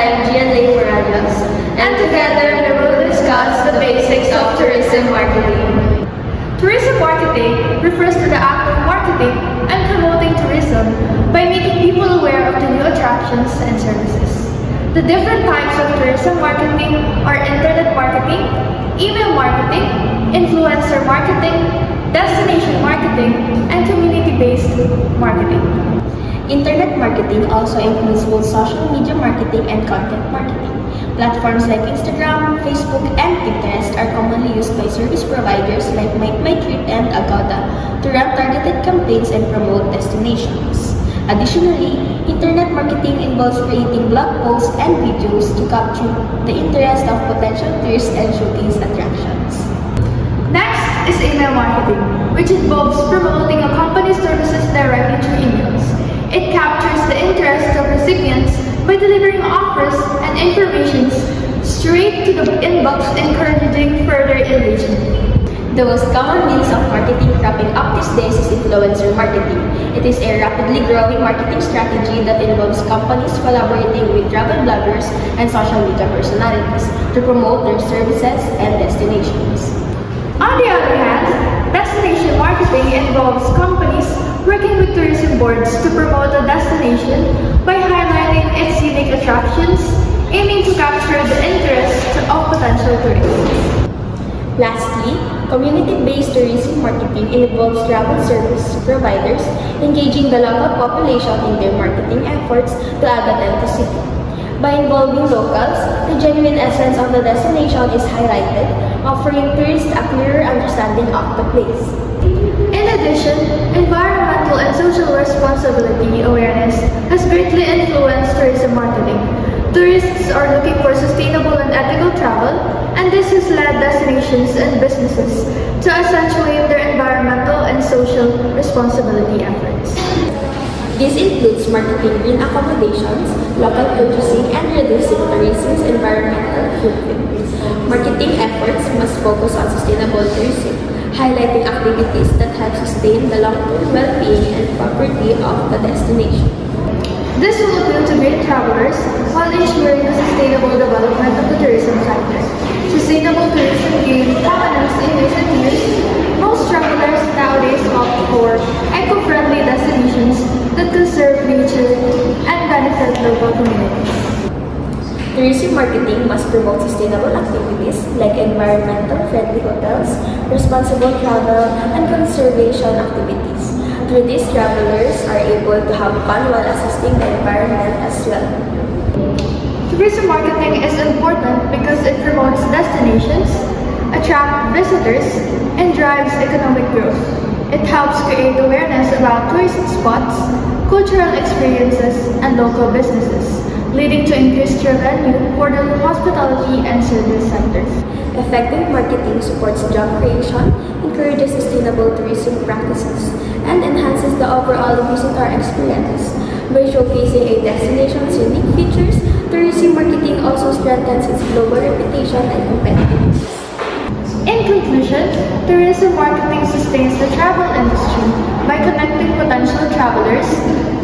I'm Gianlay Morales, and together we will discuss the basics of tourism marketing. Tourism marketing refers to the act of marketing and promoting tourism by making people aware of the new attractions and services. The different types of tourism marketing are internet marketing, email marketing, influencer marketing, destination marketing, and community-based marketing. Internet marketing also includes both social media marketing and content marketing. Platforms like Instagram, Facebook, and Pinterest are commonly used by service providers like MyTrip and Agoda to run targeted campaigns and promote destinations. Additionally, internet marketing involves creating blog posts and videos to capture the interest of potential tourists and showcase attractions. Next is email marketing, which involves promoting a company's services directly through emails. It captures the interest of recipients by delivering offers and information straight to the inbox, encouraging further engagement. The most common means of marketing cropping up these days is influencer marketing. It is a rapidly growing marketing strategy that involves companies collaborating with travel bloggers and social media personalities to promote their services and destinations. On the other hand, destination marketing involves companies working with tourism boards to promote a destination by highlighting its unique attractions, aiming to capture the interest of potential tourists. Lastly, community-based tourism marketing involves travel service providers engaging the local population in their marketing efforts to add authenticity. By involving locals, the genuine essence of the destination is highlighted, offering tourists a clearer understanding of the place. In addition, environmental and social responsibility awareness has greatly influenced tourism marketing. Tourists are looking for sustainable and ethical travel, and this has led destinations and businesses to accentuate their environmental and social responsibility efforts. This includes marketing green accommodations, local purchasing, and reducing tourism's environmental footprint. Marketing efforts must focus on sustainable tourism, highlighting activities that help sustain the long-term well-being and property of the destination. This will appeal to great travelers while ensuring the sustainable development of the tourism sector. Sustainable tourism gained prominence in recent years. Most travelers nowadays opt for eco-friendly destinations that conserve nature and benefit local communities. Tourism marketing must promote sustainable activities like environmental friendly hotels, responsible travel, and conservation activities. Through this, travelers are able to have fun while assisting the environment as well. Tourism marketing is important because it promotes destinations, attracts visitors, and drives economic growth. It helps create awareness about tourist spots, cultural experiences, and local businesses, leading to increased revenue for the hospitality and service sectors. Effective marketing supports job creation, encourages sustainable tourism practices, and enhances the overall visitor experience. By showcasing a destination's unique features, tourism marketing also strengthens its global reputation and competitiveness. In conclusion, tourism marketing sustains the travel industry by connecting potential travelers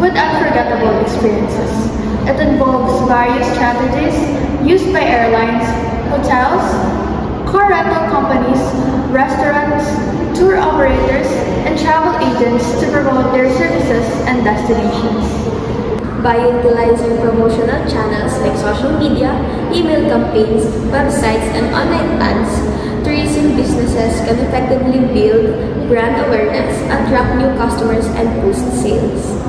with unforgettable experiences. It involves various strategies used by airlines, hotels, car rental companies, restaurants, tour operators, and travel agents to promote their services and destinations. By utilizing promotional channels like social media, email campaigns, websites, and online ads, tourism businesses can effectively build brand awareness, attract new customers, and boost sales.